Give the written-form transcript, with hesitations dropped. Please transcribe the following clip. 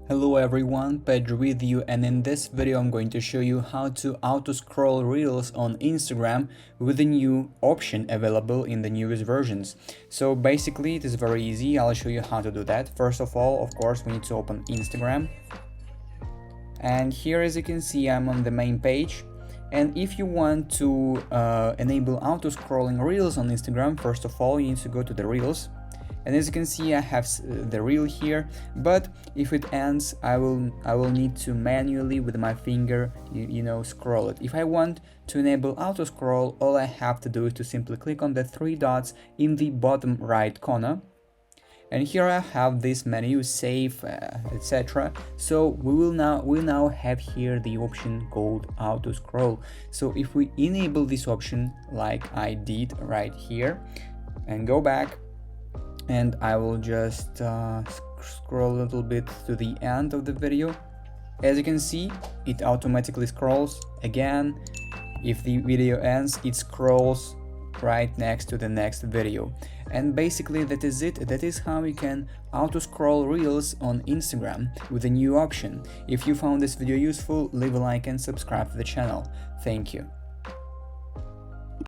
Hello everyone, Pedro with you, and in this video I'm going to show you how to auto-scroll Reels on Instagram with the new option available in the newest versions. So basically it is very easy. I'll show you how to do that. First of all, of course, we need to open Instagram. And here, as you can see, I'm on the main page. And if you want to enable auto-scrolling Reels on Instagram, first of all, you need to go to the Reels. And as you can see, I have the reel here, but if it ends, I will need to manually with my finger, scroll it. If I want to enable auto scroll, all I have to do is to simply click on the three dots in the bottom right corner. And here I have this menu, save, etc. So we now have here the option called auto scroll. So if we enable this option like I did right here and go back, and I will just scroll a little bit to the end of the video. As you can see, it automatically scrolls again. If the video ends, it scrolls right next to the next video. And basically that is it. That is how you can auto scroll Reels on Instagram with a new option. If you found this video useful, leave a like and subscribe to the channel. Thank you.